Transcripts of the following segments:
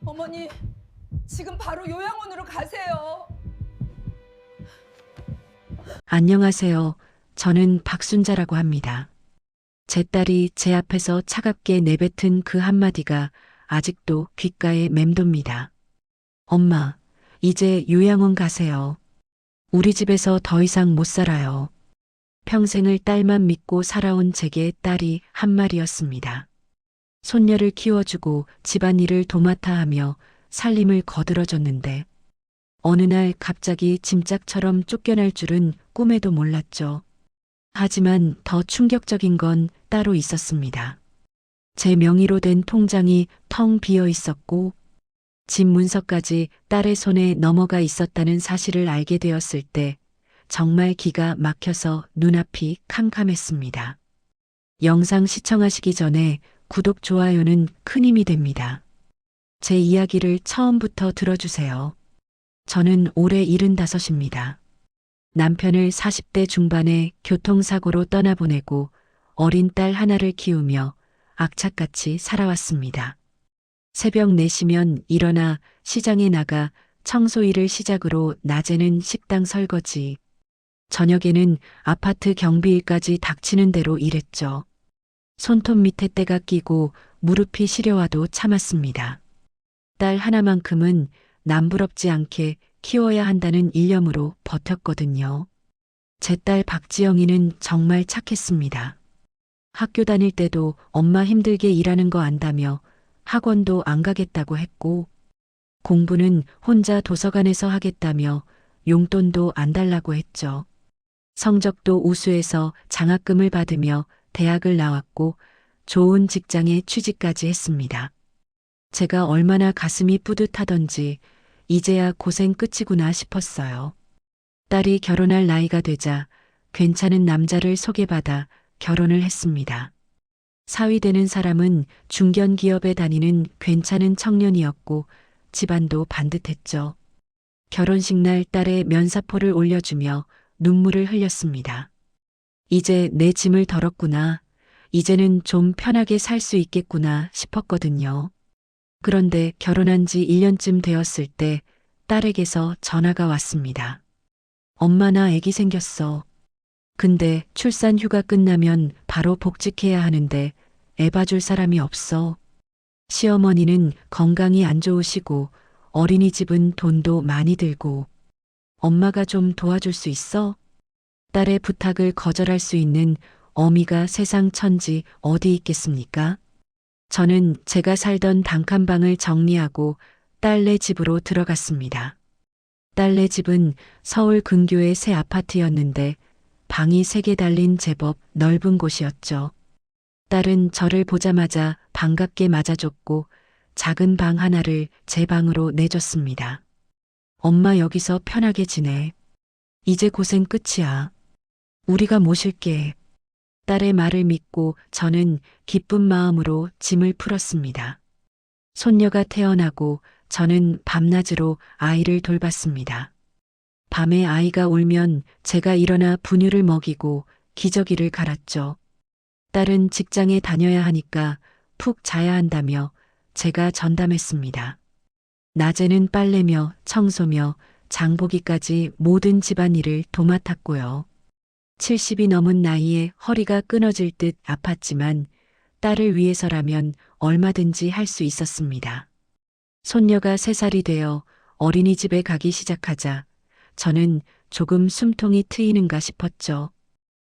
어머니, 지금 바로 요양원으로 가세요. 안녕하세요. 저는 박순자라고 합니다. 제 딸이 제 앞에서 차갑게 내뱉은 그 한마디가 아직도 귓가에 맴돕니다. 엄마, 이제 요양원 가세요. 우리 집에서 더 이상 못 살아요. 평생을 딸만 믿고 살아온 제게 딸이 한 말이었습니다. 손녀를 키워주고 집안일을 도맡아 하며 살림을 거들어줬는데 어느 날 갑자기 짐짝처럼 쫓겨날 줄은 꿈에도 몰랐죠. 하지만 더 충격적인 건 따로 있었습니다. 제 명의로 된 통장이 텅 비어 있었고 집 문서까지 딸의 손에 넘어가 있었다는 사실을 알게 되었을 때 정말 기가 막혀서 눈앞이 캄캄했습니다. 영상 시청하시기 전에 구독, 좋아요는 큰 힘이 됩니다. 제 이야기를 처음부터 들어주세요. 저는 올해 75입니다. 남편을 40대 중반에 교통사고로 떠나보내고 어린 딸 하나를 키우며 악착같이 살아왔습니다. 새벽 4시면 일어나 시장에 나가 청소일을 시작으로 낮에는 식당 설거지, 저녁에는 아파트 경비일까지 닥치는 대로 일했죠. 손톱 밑에 때가 끼고 무릎이 시려와도 참았습니다. 딸 하나만큼은 남부럽지 않게 키워야 한다는 일념으로 버텼거든요. 제 딸 박지영이는 정말 착했습니다. 학교 다닐 때도 엄마 힘들게 일하는 거 안다며 학원도 안 가겠다고 했고, 공부는 혼자 도서관에서 하겠다며 용돈도 안 달라고 했죠. 성적도 우수해서 장학금을 받으며 대학을 나왔고 좋은 직장에 취직까지 했습니다. 제가 얼마나 가슴이 뿌듯하던지 이제야 고생 끝이구나 싶었어요. 딸이 결혼할 나이가 되자 괜찮은 남자를 소개받아 결혼을 했습니다. 사위되는 사람은 중견기업에 다니는 괜찮은 청년이었고 집안도 반듯했죠. 결혼식 날 딸의 면사포를 올려주며 눈물을 흘렸습니다. 이제 내 짐을 덜었구나. 이제는 좀 편하게 살 수 있겠구나 싶었거든요. 그런데 결혼한 지 1년쯤 되었을 때 딸에게서 전화가 왔습니다. 엄마, 나 아기 생겼어. 근데 출산 휴가 끝나면 바로 복직해야 하는데 애 봐줄 사람이 없어. 시어머니는 건강이 안 좋으시고 어린이집은 돈도 많이 들고 엄마가 좀 도와줄 수 있어? 딸의 부탁을 거절할 수 있는 어미가 세상 천지 어디 있겠습니까? 저는 제가 살던 단칸방을 정리하고 딸네 집으로 들어갔습니다. 딸네 집은 서울 근교의 새 아파트였는데 방이 3개 달린 제법 넓은 곳이었죠. 딸은 저를 보자마자 반갑게 맞아줬고 작은 방 하나를 제 방으로 내줬습니다. 엄마, 여기서 편하게 지내. 이제 고생 끝이야. 우리가 모실게. 딸의 말을 믿고 저는 기쁜 마음으로 짐을 풀었습니다. 손녀가 태어나고 저는 밤낮으로 아이를 돌봤습니다. 밤에 아이가 울면 제가 일어나 분유를 먹이고 기저귀를 갈았죠. 딸은 직장에 다녀야 하니까 푹 자야 한다며 제가 전담했습니다. 낮에는 빨래며 청소며 장보기까지 모든 집안일을 도맡았고요. 70이 넘은 나이에 허리가 끊어질 듯 아팠지만 딸을 위해서라면 얼마든지 할 수 있었습니다. 손녀가 3살이 되어 어린이집에 가기 시작하자 저는 조금 숨통이 트이는가 싶었죠.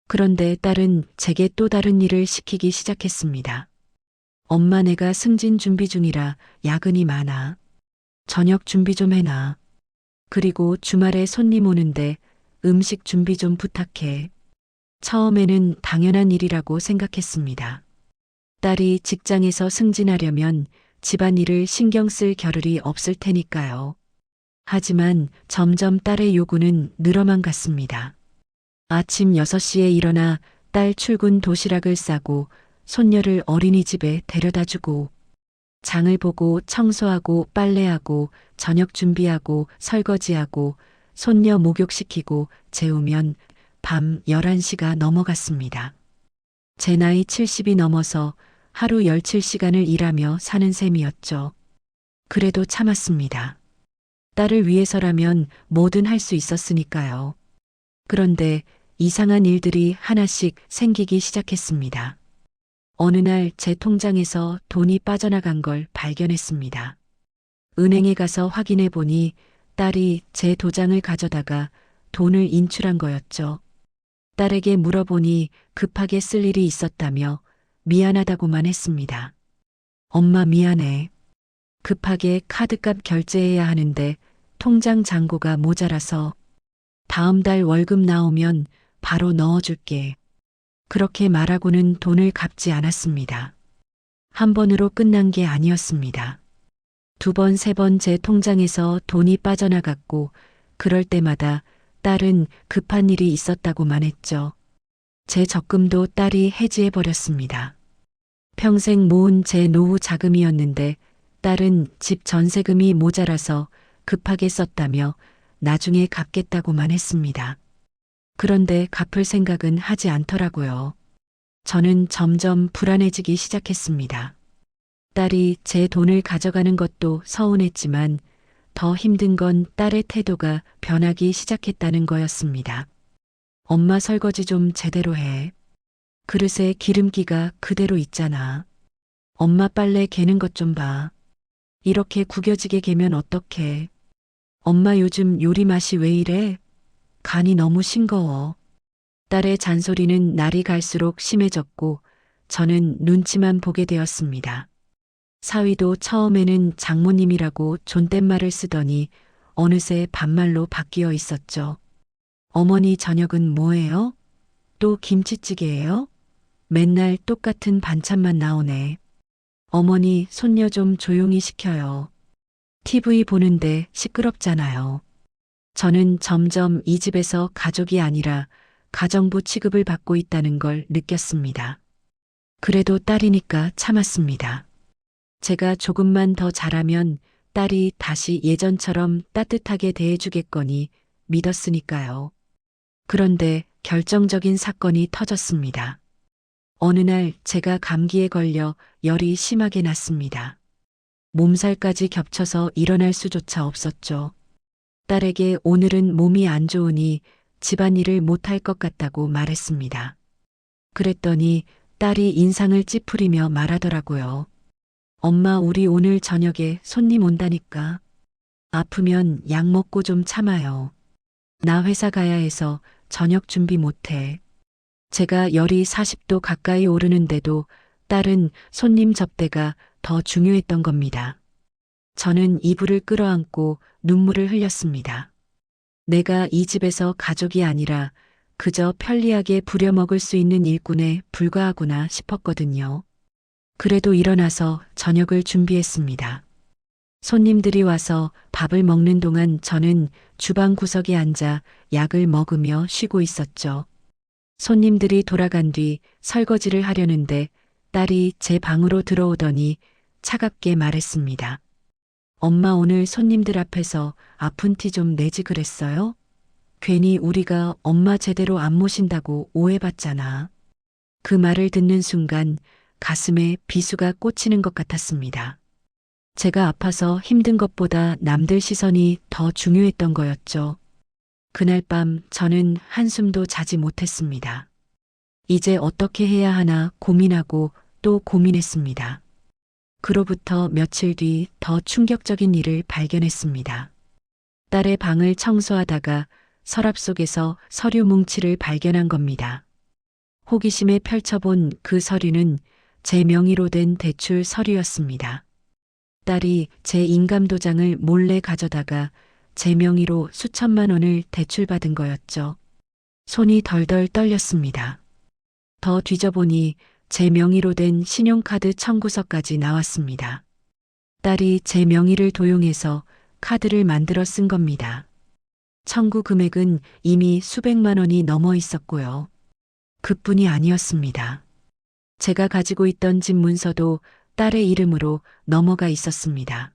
그런데 딸은 제게 또 다른 일을 시키기 시작했습니다. 엄마, 내가 승진 준비 중이라 야근이 많아. 저녁 준비 좀 해놔. 그리고 주말에 손님 오는데 음식 준비 좀 부탁해. 처음에는 당연한 일이라고 생각했습니다. 딸이 직장에서 승진하려면 집안일을 신경 쓸 겨를이 없을 테니까요. 하지만 점점 딸의 요구는 늘어만 갔습니다. 아침 6시에 일어나 딸 출근 도시락을 싸고 손녀를 어린이집에 데려다 주고 장을 보고 청소하고 빨래하고 저녁 준비하고 설거지하고 손녀 목욕시키고 재우면 밤 11시가 넘어갔습니다. 제 나이 70이 넘어서 하루 17시간을 일하며 사는 셈이었죠. 그래도 참았습니다. 딸을 위해서라면 뭐든 할 수 있었으니까요. 그런데 이상한 일들이 하나씩 생기기 시작했습니다. 어느 날 제 통장에서 돈이 빠져나간 걸 발견했습니다. 은행에 가서 확인해 보니 딸이 제 도장을 가져다가 돈을 인출한 거였죠. 딸에게 물어보니 급하게 쓸 일이 있었다며 미안하다고만 했습니다. 엄마 미안해. 급하게 카드값 결제해야 하는데 통장 잔고가 모자라서 다음 달 월급 나오면 바로 넣어줄게. 그렇게 말하고는 돈을 갚지 않았습니다. 한 번으로 끝난 게 아니었습니다. 두 번, 세 번 제 통장에서 돈이 빠져나갔고 그럴 때마다 딸은 급한 일이 있었다고만 했죠. 제 적금도 딸이 해지해버렸습니다. 평생 모은 제 노후 자금이었는데 딸은 집 전세금이 모자라서 급하게 썼다며 나중에 갚겠다고만 했습니다. 그런데 갚을 생각은 하지 않더라고요. 저는 점점 불안해지기 시작했습니다. 딸이 제 돈을 가져가는 것도 서운했지만 더 힘든 건 딸의 태도가 변하기 시작했다는 거였습니다. 엄마 설거지 좀 제대로 해. 그릇에 기름기가 그대로 있잖아. 엄마 빨래 개는 것 좀 봐. 이렇게 구겨지게 개면 어떡해. 엄마 요즘 요리 맛이 왜 이래? 간이 너무 싱거워. 딸의 잔소리는 날이 갈수록 심해졌고 저는 눈치만 보게 되었습니다. 사위도 처음에는 장모님이라고 존댓말을 쓰더니 어느새 반말로 바뀌어 있었죠. 어머니 저녁은 뭐예요? 또 김치찌개예요? 맨날 똑같은 반찬만 나오네. 어머니 손녀 좀 조용히 시켜요. TV 보는데 시끄럽잖아요. 저는 점점 이 집에서 가족이 아니라 가정부 취급을 받고 있다는 걸 느꼈습니다. 그래도 딸이니까 참았습니다. 제가 조금만 더 잘하면 딸이 다시 예전처럼 따뜻하게 대해주겠거니 믿었으니까요. 그런데 결정적인 사건이 터졌습니다. 어느 날 제가 감기에 걸려 열이 심하게 났습니다. 몸살까지 겹쳐서 일어날 수조차 없었죠. 딸에게 오늘은 몸이 안 좋으니 집안일을 못할 것 같다고 말했습니다. 그랬더니 딸이 인상을 찌푸리며 말하더라고요. 엄마 우리 오늘 저녁에 손님 온다니까. 아프면 약 먹고 좀 참아요. 나 회사 가야 해서 저녁 준비 못해. 제가 열이 40도 가까이 오르는데도 딸은 손님 접대가 더 중요했던 겁니다. 저는 이불을 끌어안고 눈물을 흘렸습니다. 내가 이 집에서 가족이 아니라 그저 편리하게 부려먹을 수 있는 일꾼에 불과하구나 싶었거든요. 그래도 일어나서 저녁을 준비했습니다. 손님들이 와서 밥을 먹는 동안 저는 주방 구석에 앉아 약을 먹으며 쉬고 있었죠. 손님들이 돌아간 뒤 설거지를 하려는데 딸이 제 방으로 들어오더니 차갑게 말했습니다. 엄마 오늘 손님들 앞에서 아픈 티 좀 내지 그랬어요? 괜히 우리가 엄마 제대로 안 모신다고 오해받잖아. 그 말을 듣는 순간 가슴에 비수가 꽂히는 것 같았습니다. 제가 아파서 힘든 것보다 남들 시선이 더 중요했던 거였죠. 그날 밤 저는 한숨도 자지 못했습니다. 이제 어떻게 해야 하나 고민하고 또 고민했습니다. 그로부터 며칠 뒤 더 충격적인 일을 발견했습니다. 딸의 방을 청소하다가 서랍 속에서 서류 뭉치를 발견한 겁니다. 호기심에 펼쳐본 그 서류는 제 명의로 된 대출 서류였습니다. 딸이 제 인감도장을 몰래 가져다가 제 명의로 수천만 원을 대출받은 거였죠. 손이 덜덜 떨렸습니다. 더 뒤져보니 제 명의로 된 신용카드 청구서까지 나왔습니다. 딸이 제 명의를 도용해서 카드를 만들어 쓴 겁니다. 청구 금액은 이미 수백만 원이 넘어 있었고요. 그뿐이 아니었습니다. 제가 가지고 있던 집 문서도 딸의 이름으로 넘어가 있었습니다.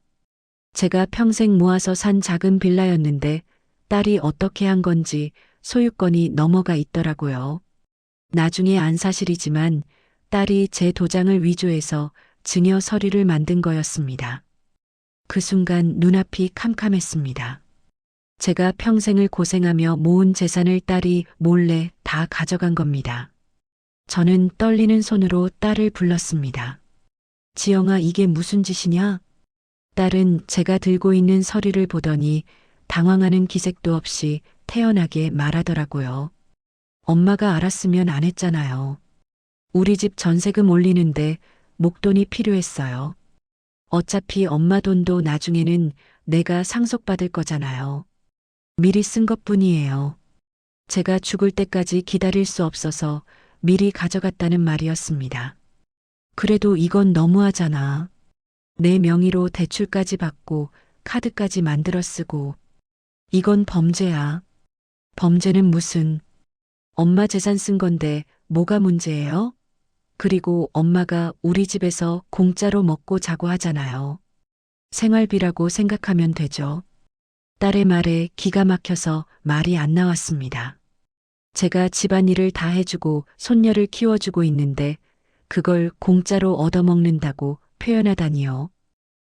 제가 평생 모아서 산 작은 빌라였는데 딸이 어떻게 한 건지 소유권이 넘어가 있더라고요. 나중에 안 사실이지만 딸이 제 도장을 위조해서 증여 서류를 만든 거였습니다. 그 순간 눈앞이 캄캄했습니다. 제가 평생을 고생하며 모은 재산을 딸이 몰래 다 가져간 겁니다. 저는 떨리는 손으로 딸을 불렀습니다. 지영아, 이게 무슨 짓이냐? 딸은 제가 들고 있는 서류를 보더니 당황하는 기색도 없이 태연하게 말하더라고요. 엄마가 알았으면 안 했잖아요. 우리 집 전세금 올리는데 목돈이 필요했어요. 어차피 엄마 돈도 나중에는 내가 상속받을 거잖아요. 미리 쓴 것뿐이에요. 제가 죽을 때까지 기다릴 수 없어서 미리 가져갔다는 말이었습니다. 그래도 이건 너무하잖아. 내 명의로 대출까지 받고 카드까지 만들어 쓰고. 이건 범죄야. 범죄는 무슨. 엄마 재산 쓴 건데 뭐가 문제예요? 그리고 엄마가 우리 집에서 공짜로 먹고 자고 하잖아요. 생활비라고 생각하면 되죠. 딸의 말에 기가 막혀서 말이 안 나왔습니다. 제가 집안일을 다 해주고 손녀를 키워주고 있는데 그걸 공짜로 얻어먹는다고 표현하다니요.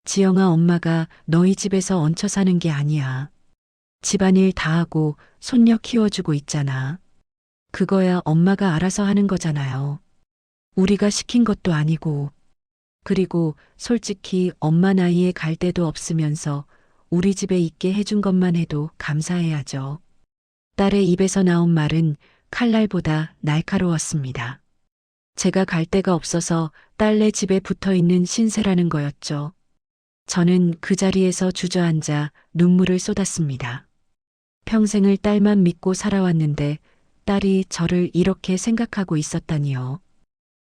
지영아, 엄마가 너희 집에서 얹혀 사는 게 아니야. 집안일 다 하고 손녀 키워주고 있잖아. 그거야 엄마가 알아서 하는 거잖아요. 우리가 시킨 것도 아니고. 그리고 솔직히 엄마 나이에 갈 데도 없으면서 우리 집에 있게 해준 것만 해도 감사해야죠. 딸의 입에서 나온 말은 칼날보다 날카로웠습니다. 제가 갈 데가 없어서 딸네 집에 붙어 있는 신세라는 거였죠. 저는 그 자리에서 주저앉아 눈물을 쏟았습니다. 평생을 딸만 믿고 살아왔는데 딸이 저를 이렇게 생각하고 있었다니요.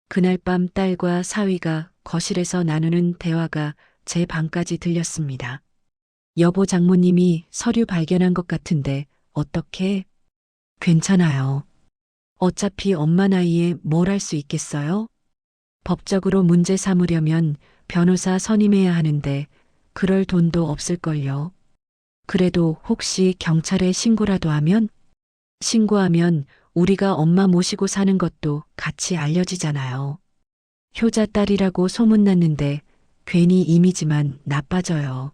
그날 밤 딸과 사위가 거실에서 나누는 대화가 제 방까지 들렸습니다. 여보, 장모님이 서류 발견한 것 같은데 어떻게? 괜찮아요. 어차피 엄마 나이에 뭘 할 수 있겠어요? 법적으로 문제 삼으려면 변호사 선임해야 하는데 그럴 돈도 없을걸요. 그래도 혹시 경찰에 신고라도 하면? 신고하면 우리가 엄마 모시고 사는 것도 같이 알려지잖아요. 효자 딸이라고 소문났는데 괜히 이미지만 나빠져요.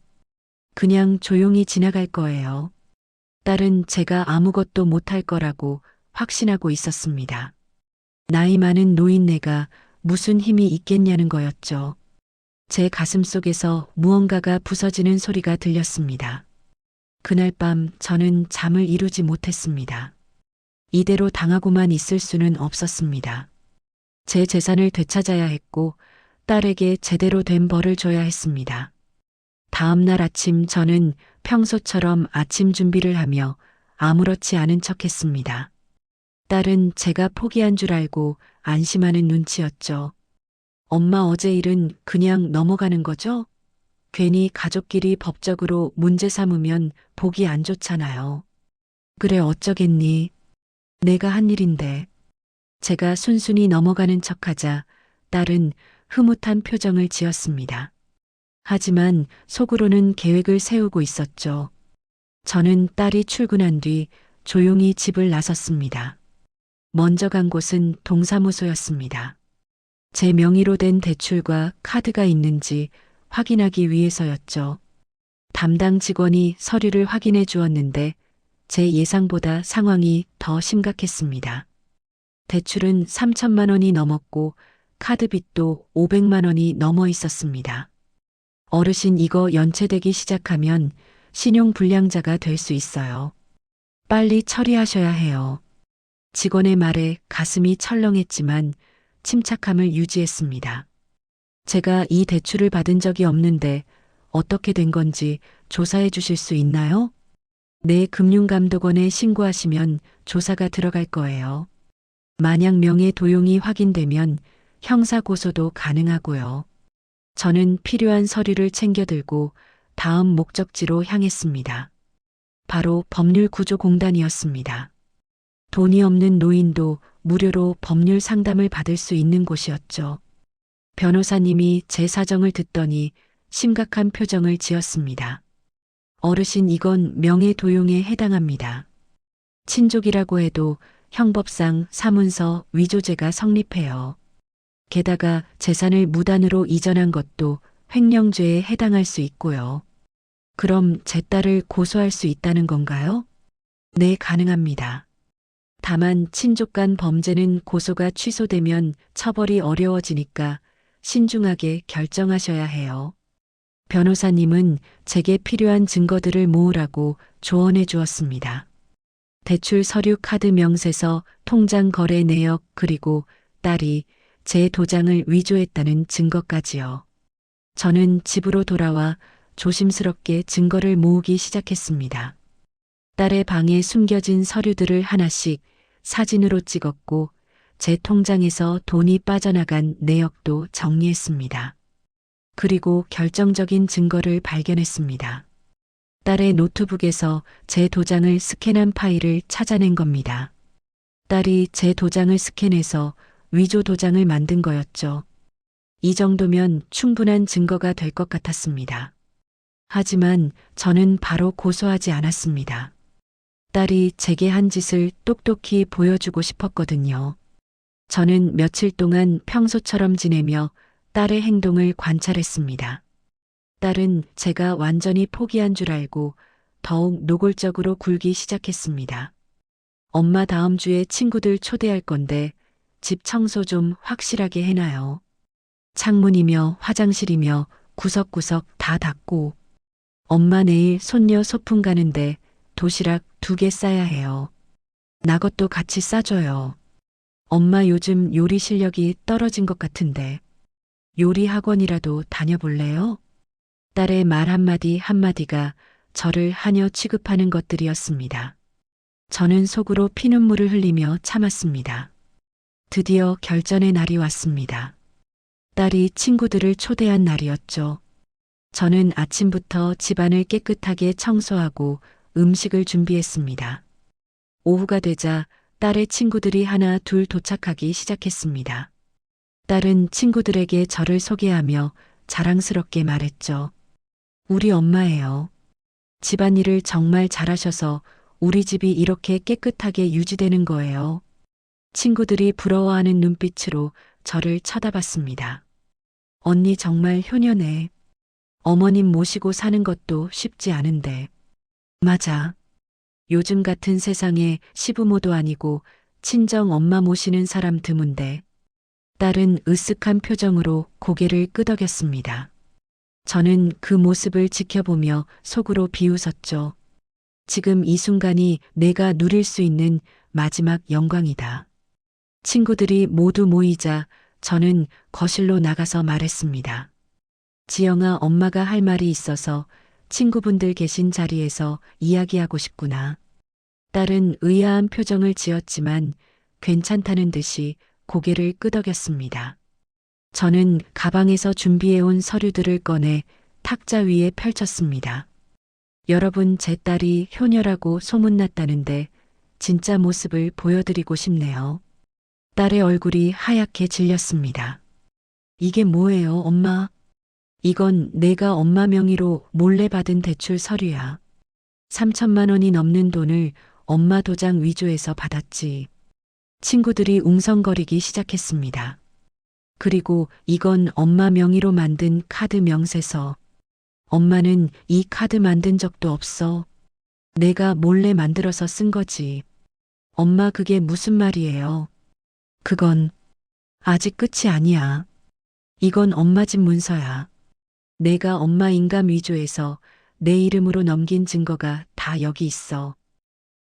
그냥 조용히 지나갈 거예요. 딸은 제가 아무것도 못할 거라고 확신하고 있었습니다. 나이 많은 노인네가 무슨 힘이 있겠냐는 거였죠. 제 가슴 속에서 무언가가 부서지는 소리가 들렸습니다. 그날 밤 저는 잠을 이루지 못했습니다. 이대로 당하고만 있을 수는 없었습니다. 제 재산을 되찾아야 했고 딸에게 제대로 된 벌을 줘야 했습니다. 다음 날 아침 저는 평소처럼 아침 준비를 하며 아무렇지 않은 척했습니다. 딸은 제가 포기한 줄 알고 안심하는 눈치였죠. 엄마, 어제 일은 그냥 넘어가는 거죠? 괜히 가족끼리 법적으로 문제 삼으면 보기 안 좋잖아요. 그래, 어쩌겠니? 내가 한 일인데. 제가 순순히 넘어가는 척하자 딸은 흐뭇한 표정을 지었습니다. 하지만 속으로는 계획을 세우고 있었죠. 저는 딸이 출근한 뒤 조용히 집을 나섰습니다. 먼저 간 곳은 동사무소였습니다. 제 명의로 된 대출과 카드가 있는지 확인하기 위해서였죠. 담당 직원이 서류를 확인해 주었는데 제 예상보다 상황이 더 심각했습니다. 대출은 3천만 원이 넘었고 카드 빚도 500만 원이 넘어 있었습니다. 어르신, 이거 연체되기 시작하면 신용불량자가 될 수 있어요. 빨리 처리하셔야 해요. 직원의 말에 가슴이 철렁했지만 침착함을 유지했습니다. 제가 이 대출을 받은 적이 없는데 어떻게 된 건지 조사해 주실 수 있나요? 네, 금융감독원에 신고하시면 조사가 들어갈 거예요. 만약 명의 도용이 확인되면 형사고소도 가능하고요. 저는 필요한 서류를 챙겨들고 다음 목적지로 향했습니다. 바로 법률구조공단이었습니다. 돈이 없는 노인도 무료로 법률 상담을 받을 수 있는 곳이었죠. 변호사님이 제 사정을 듣더니 심각한 표정을 지었습니다. 어르신, 이건 명예도용에 해당합니다. 친족이라고 해도 형법상 사문서 위조죄가 성립해요. 게다가 재산을 무단으로 이전한 것도 횡령죄에 해당할 수 있고요. 그럼 제 딸을 고소할 수 있다는 건가요? 네, 가능합니다. 다만 친족 간 범죄는 고소가 취소되면 처벌이 어려워지니까 신중하게 결정하셔야 해요. 변호사님은 제게 필요한 증거들을 모으라고 조언해 주었습니다. 대출 서류 카드 명세서, 통장 거래 내역, 그리고 딸이 제 도장을 위조했다는 증거까지요. 저는 집으로 돌아와 조심스럽게 증거를 모으기 시작했습니다. 딸의 방에 숨겨진 서류들을 하나씩 사진으로 찍었고 제 통장에서 돈이 빠져나간 내역도 정리했습니다. 그리고 결정적인 증거를 발견했습니다. 딸의 노트북에서 제 도장을 스캔한 파일을 찾아낸 겁니다. 딸이 제 도장을 스캔해서 위조 도장을 만든 거였죠. 이 정도면 충분한 증거가 될 것 같았습니다. 하지만 저는 바로 고소하지 않았습니다. 딸이 제게 한 짓을 똑똑히 보여주고 싶었거든요. 저는 며칠 동안 평소처럼 지내며 딸의 행동을 관찰했습니다. 딸은 제가 완전히 포기한 줄 알고 더욱 노골적으로 굴기 시작했습니다. 엄마, 다음 주에 친구들 초대할 건데 집 청소 좀 확실하게 해놔요. 창문이며 화장실이며 구석구석 다 닦고. 엄마, 내일 손녀 소풍 가는데 도시락 2개 싸야 해요. 나 것도 같이 싸줘요. 엄마, 요즘 요리 실력이 떨어진 것 같은데 요리 학원이라도 다녀볼래요? 딸의 말 한마디 한마디가 저를 하녀 취급하는 것들이었습니다. 저는 속으로 피눈물을 흘리며 참았습니다. 드디어 결전의 날이 왔습니다. 딸이 친구들을 초대한 날이었죠. 저는 아침부터 집안을 깨끗하게 청소하고 음식을 준비했습니다. 오후가 되자 딸의 친구들이 하나 둘 도착하기 시작했습니다. 딸은 친구들에게 저를 소개하며 자랑스럽게 말했죠. 우리 엄마예요. 집안일을 정말 잘하셔서 우리 집이 이렇게 깨끗하게 유지되는 거예요. 친구들이 부러워하는 눈빛으로 저를 쳐다봤습니다. 언니 정말 효녀네. 어머님 모시고 사는 것도 쉽지 않은데. 맞아. 요즘 같은 세상에 시부모도 아니고 친정 엄마 모시는 사람 드문데. 딸은 으쓱한 표정으로 고개를 끄덕였습니다. 저는 그 모습을 지켜보며 속으로 비웃었죠. 지금 이 순간이 내가 누릴 수 있는 마지막 영광이다. 친구들이 모두 모이자 저는 거실로 나가서 말했습니다. 지영아, 엄마가 할 말이 있어서 친구분들 계신 자리에서 이야기하고 싶구나. 딸은 의아한 표정을 지었지만 괜찮다는 듯이 고개를 끄덕였습니다. 저는 가방에서 준비해온 서류들을 꺼내 탁자 위에 펼쳤습니다. 여러분, 제 딸이 효녀라고 소문났다는데 진짜 모습을 보여드리고 싶네요. 딸의 얼굴이 하얗게 질렸습니다. 이게 뭐예요, 엄마? 이건 내가 엄마 명의로 몰래 받은 대출 서류야. 3천만 원이 넘는 돈을 엄마 도장 위조해서 받았지. 친구들이 웅성거리기 시작했습니다. 그리고 이건 엄마 명의로 만든 카드 명세서. 엄마는 이 카드 만든 적도 없어. 내가 몰래 만들어서 쓴 거지. 엄마, 그게 무슨 말이에요? 그건 아직 끝이 아니야. 이건 엄마 집 문서야. 내가 엄마 인감 위조해서 내 이름으로 넘긴 증거가 다 여기 있어.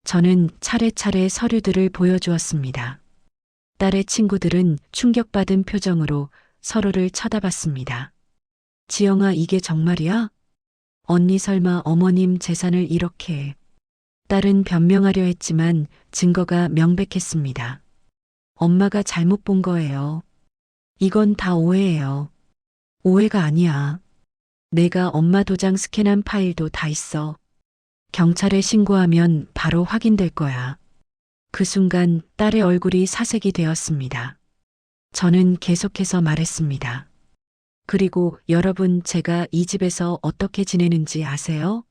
저는 차례차례 서류들을 보여주었습니다. 딸의 친구들은 충격받은 표정으로 서로를 쳐다봤습니다. 지영아, 이게 정말이야? 언니, 설마 어머님 재산을 이렇게. 딸은 변명하려 했지만 증거가 명백했습니다. 엄마가 잘못 본 거예요. 이건 다 오해예요. 오해가 아니야. 내가 엄마 도장 스캔한 파일도 다 있어. 경찰에 신고하면 바로 확인될 거야. 그 순간 딸의 얼굴이 사색이 되었습니다. 저는 계속해서 말했습니다. 그리고 여러분, 제가 이 집에서 어떻게 지내는지 아세요?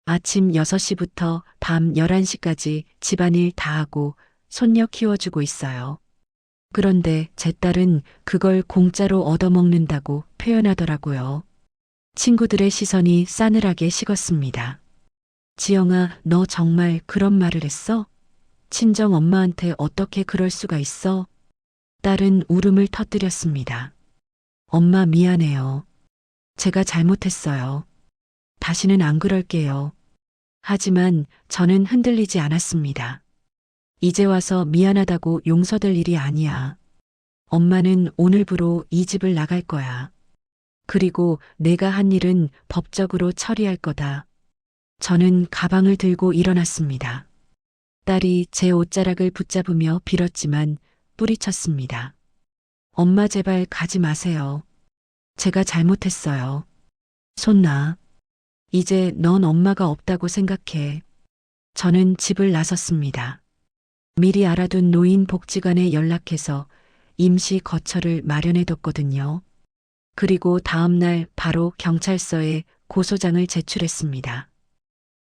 아침 6시부터 밤 11시까지 집안일 다 하고 손녀 키워주고 있어요. 그런데 제 딸은 그걸 공짜로 얻어먹는다고 표현하더라고요. 친구들의 시선이 싸늘하게 식었습니다. 지영아, 너 정말 그런 말을 했어? 친정 엄마한테 어떻게 그럴 수가 있어? 딸은 울음을 터뜨렸습니다. 엄마 미안해요. 제가 잘못했어요. 다시는 안 그럴게요. 하지만 저는 흔들리지 않았습니다. 이제 와서 미안하다고 용서될 일이 아니야. 엄마는 오늘부로 이 집을 나갈 거야. 그리고 내가 한 일은 법적으로 처리할 거다. 저는 가방을 들고 일어났습니다. 딸이 제 옷자락을 붙잡으며 빌었지만 뿌리쳤습니다. 엄마 제발 가지 마세요. 제가 잘못했어요. 손 놔. 이제 넌 엄마가 없다고 생각해. 저는 집을 나섰습니다. 미리 알아둔 노인복지관에 연락해서 임시 거처를 마련해뒀거든요. 그리고 다음 날 바로 경찰서에 고소장을 제출했습니다.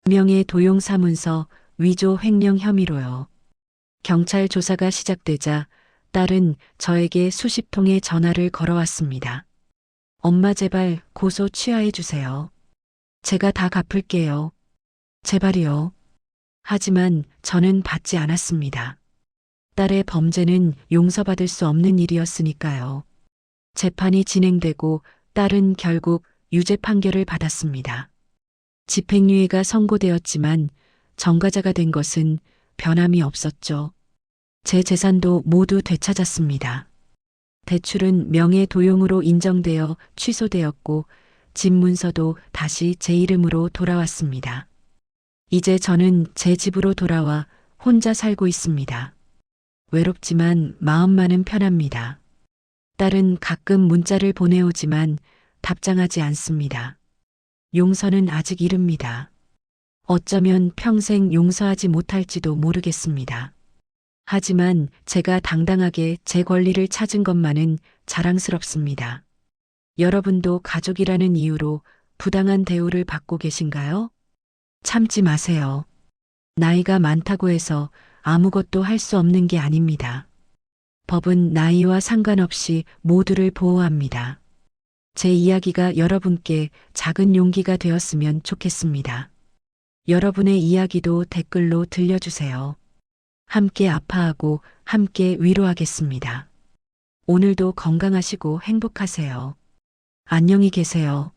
명예 도용 사문서 위조 횡령 혐의로요. 경찰 조사가 시작되자 딸은 저에게 수십 통의 전화를 걸어왔습니다. 엄마 제발 고소 취하해 주세요. 제가 다 갚을게요. 제발이요. 하지만 저는 받지 않았습니다. 딸의 범죄는 용서받을 수 없는 일이었으니까요. 재판이 진행되고 딸은 결국 유죄 판결을 받았습니다. 집행유예가 선고되었지만 전과자가 된 것은 변함이 없었죠. 제 재산도 모두 되찾았습니다. 대출은 명예도용으로 인정되어 취소되었고 집 문서도 다시 제 이름으로 돌아왔습니다. 이제 저는 제 집으로 돌아와 혼자 살고 있습니다. 외롭지만 마음만은 편합니다. 딸은 가끔 문자를 보내오지만 답장하지 않습니다. 용서는 아직 이릅니다. 어쩌면 평생 용서하지 못할지도 모르겠습니다. 하지만 제가 당당하게 제 권리를 찾은 것만은 자랑스럽습니다. 여러분도 가족이라는 이유로 부당한 대우를 받고 계신가요? 참지 마세요. 나이가 많다고 해서 아무것도 할 수 없는 게 아닙니다. 법은 나이와 상관없이 모두를 보호합니다. 제 이야기가 여러분께 작은 용기가 되었으면 좋겠습니다. 여러분의 이야기도 댓글로 들려주세요. 함께 아파하고 함께 위로하겠습니다. 오늘도 건강하시고 행복하세요. 안녕히 계세요.